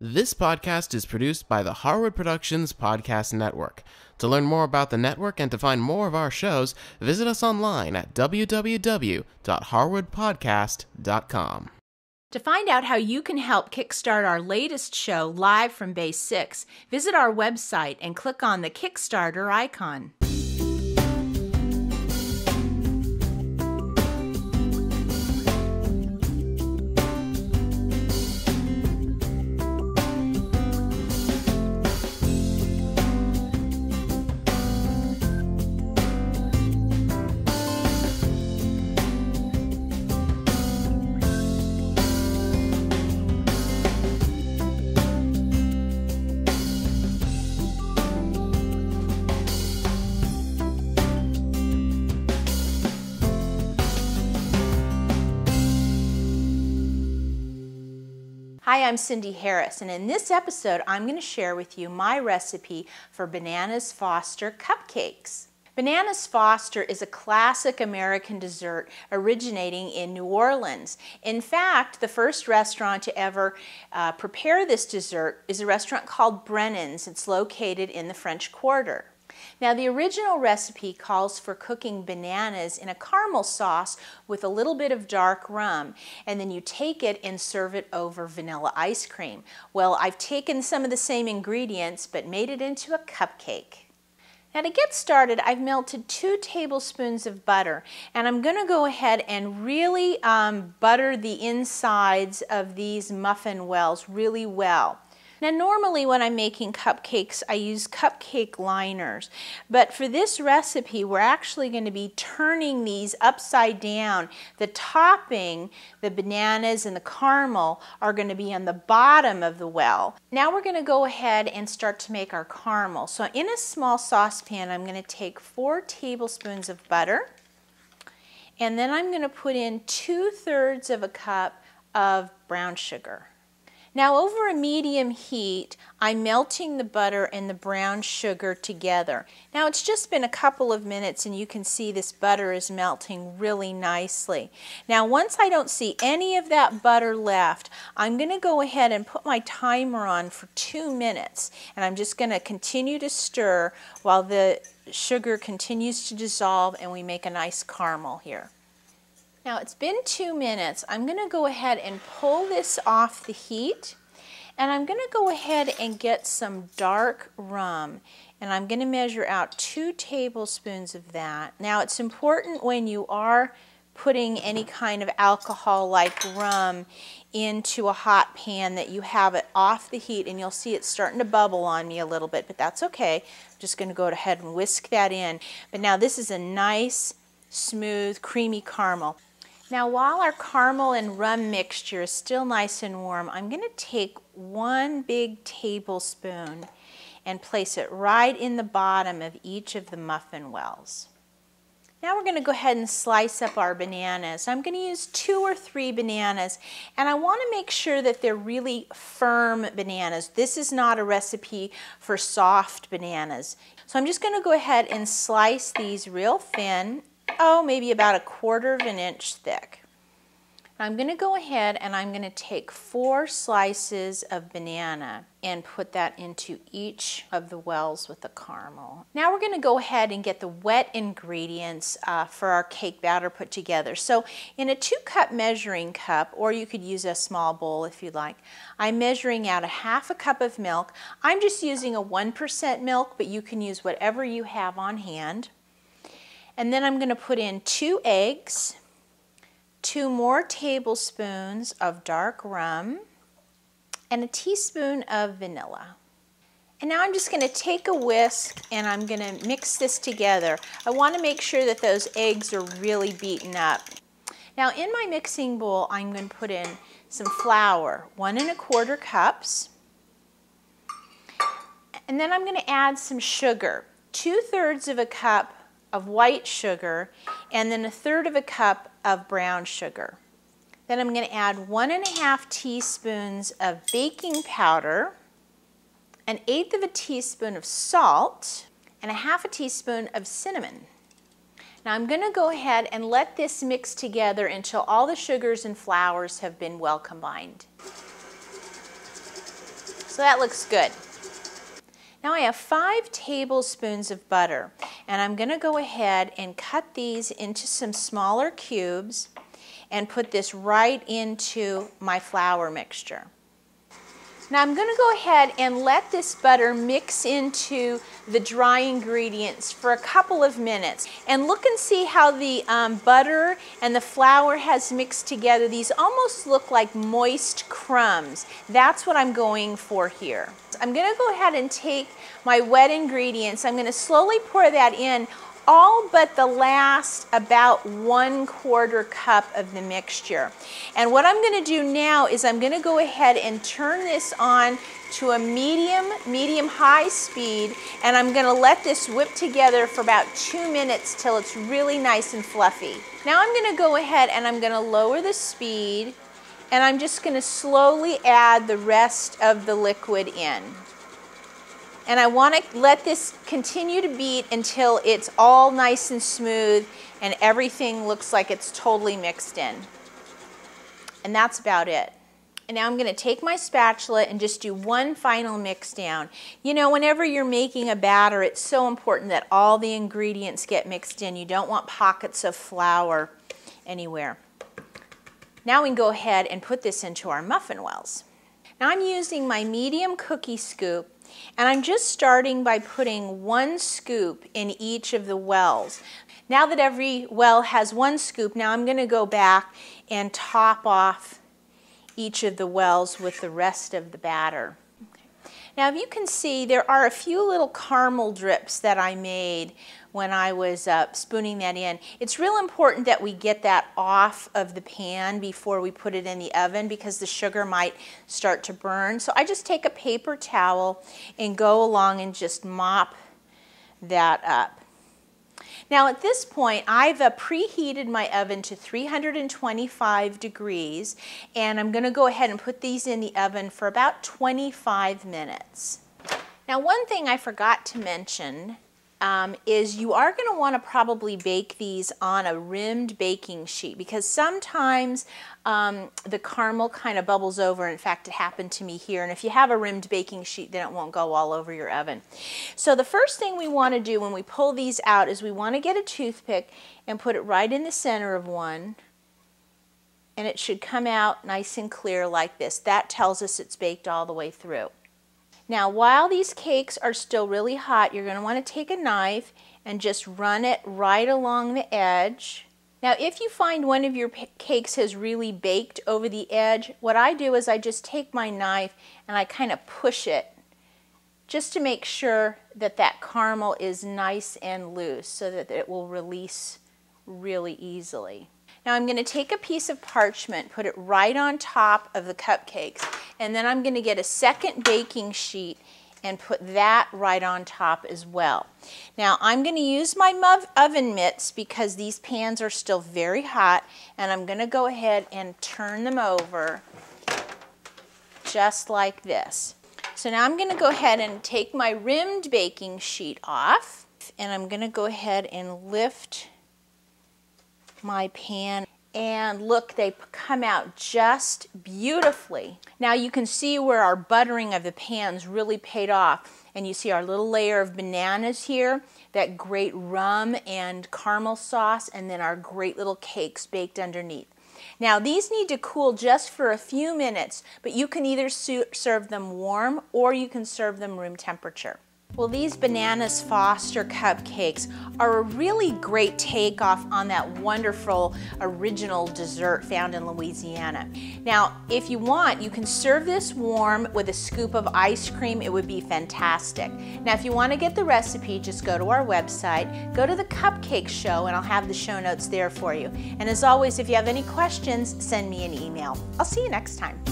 This podcast is produced by the Harwood Productions Podcast Network. To learn more about the network and to find more of our shows, visit us online at www.harwoodpodcast.com. To find out how you can help kickstart our latest show, Live from Base 6, visit our website and click on the Kickstarter icon. Hi, I'm Cindy Harris, and in this episode I'm going to share with you my recipe for Bananas Foster Cupcakes. Bananas Foster is a classic American dessert originating in New Orleans. In fact, the first restaurant to ever prepare this dessert is a restaurant called Brennan's. It's located in the French Quarter. Now, the original recipe calls for cooking bananas in a caramel sauce with a little bit of dark rum, and then you take it and serve it over vanilla ice cream. Well, I've taken some of the same ingredients but made it into a cupcake. Now, to get started, I've melted 2 tablespoons of butter, and I'm going to go ahead and really butter the insides of these muffin wells really well. Now, normally when I'm making cupcakes, I use cupcake liners, but for this recipe, we're actually going to be turning these upside down. The topping, the bananas and the caramel, are going to be on the bottom of the well. Now we're going to go ahead and start to make our caramel. So in a small saucepan, I'm going to take 4 tablespoons of butter, and then I'm going to put in 2/3 of a cup of brown sugar. Now, over a medium heat, I'm melting the butter and the brown sugar together. Now, it's just been a couple of minutes and you can see this butter is melting really nicely. Now, once I don't see any of that butter left, I'm going to go ahead and put my timer on for 2 minutes. And I'm just going to continue to stir while the sugar continues to dissolve and we make a nice caramel here. Now, it's been 2 minutes. I'm going to go ahead and pull this off the heat, and I'm going to go ahead and get some dark rum, and I'm going to measure out 2 tablespoons of that. Now, it's important when you are putting any kind of alcohol like rum into a hot pan that you have it off the heat, and you'll see it's starting to bubble on me a little bit, but that's okay. I'm just going to go ahead and whisk that in. But now this is a nice, smooth, creamy caramel. Now, while our caramel and rum mixture is still nice and warm, I'm going to take 1 big tablespoon and place it right in the bottom of each of the muffin wells. Now we're going to go ahead and slice up our bananas. I'm going to use 2 or 3 bananas, and I want to make sure that they're really firm bananas. This is not a recipe for soft bananas. So I'm just going to go ahead and slice these real thin. Maybe about 1/4 of an inch thick. I'm going to go ahead and I'm going to take 4 slices of banana and put that into each of the wells with the caramel. Now we're going to go ahead and get the wet ingredients for our cake batter put together. So in a 2-cup measuring cup, or you could use a small bowl if you'd like, I'm measuring out 1/2 cup of milk. I'm just using a 1% milk, but you can use whatever you have on hand. And then I'm going to put in 2 eggs, 2 more tablespoons of dark rum, and a teaspoon of vanilla. And now I'm just going to take a whisk and I'm going to mix this together. I want to make sure that those eggs are really beaten up. Now in my mixing bowl, I'm going to put in some flour, 1 1/4 cups. And then I'm going to add some sugar, 2/3 of a cup of white sugar, and then 1/3 of a cup of brown sugar. Then I'm going to add 1 1/2 teaspoons of baking powder, 1/8 of a teaspoon of salt, and 1/2 teaspoon of cinnamon. Now I'm going to go ahead and let this mix together until all the sugars and flours have been well combined. So that looks good. Now I have 5 tablespoons of butter, and I'm going to go ahead and cut these into some smaller cubes and put this right into my flour mixture. Now I'm going to go ahead and let this butter mix into the dry ingredients for a couple of minutes. And look and see how the butter and the flour has mixed together. These almost look like moist crumbs. That's what I'm going for here. I'm going to go ahead and take my wet ingredients. I'm going to slowly pour that in, all but the last about 1/4 cup of the mixture. And what I'm going to do now is I'm going to go ahead and turn this on to a medium-high speed, and I'm going to let this whip together for about 2 minutes till it's really nice and fluffy. Now I'm going to go ahead and I'm going to lower the speed, and I'm just going to slowly add the rest of the liquid in. And I want to let this continue to beat until it's all nice and smooth and everything looks like it's totally mixed in. And that's about it. And now I'm going to take my spatula and just do one final mix down. You know, whenever you're making a batter, it's so important that all the ingredients get mixed in. You don't want pockets of flour anywhere. Now we can go ahead and put this into our muffin wells. Now I'm using my medium cookie scoop, and I'm just starting by putting 1 scoop in each of the wells. Now that every well has 1 scoop, now I'm going to go back and top off each of the wells with the rest of the batter. Now, if you can see, there are a few little caramel drips that I made when I was spooning that in. It's real important that we get that off of the pan before we put it in the oven because the sugar might start to burn. So I just take a paper towel and go along and just mop that up. Now at this point, I've preheated my oven to 325 degrees, and I'm going to go ahead and put these in the oven for about 25 minutes. Now one thing I forgot to mention is you are going to want to probably bake these on a rimmed baking sheet because sometimes the caramel kind of bubbles over. In fact, it happened to me here. And if you have a rimmed baking sheet, then it won't go all over your oven. So the first thing we want to do when we pull these out is we want to get a toothpick and put it right in the center of one. And it should come out nice and clear like this. That tells us it's baked all the way through. Now, while these cakes are still really hot, you're going to want to take a knife and just run it right along the edge. Now, if you find one of your cakes has really baked over the edge, what I do is I just take my knife and I kind of push it just to make sure that that caramel is nice and loose so that it will release really easily. Now I'm going to take a piece of parchment, put it right on top of the cupcakes, and then I'm going to get a second baking sheet and put that right on top as well. Now I'm going to use my oven mitts because these pans are still very hot, and I'm going to go ahead and turn them over just like this. So now I'm going to go ahead and take my rimmed baking sheet off, and I'm going to go ahead and lift my pan, and look, they come out just beautifully. Now you can see where our buttering of the pans really paid off, and you see our little layer of bananas here, that great rum and caramel sauce, and then our great little cakes baked underneath. Now these need to cool just for a few minutes, but you can either serve them warm or you can serve them room temperature. Well, these Bananas Foster cupcakes are a really great takeoff on that wonderful original dessert found in Louisiana. Now, if you want, you can serve this warm with a scoop of ice cream. It would be fantastic. Now, if you want to get the recipe, just go to our website, go to the Cupcake Show, and I'll have the show notes there for you. And as always, if you have any questions, send me an email. I'll see you next time.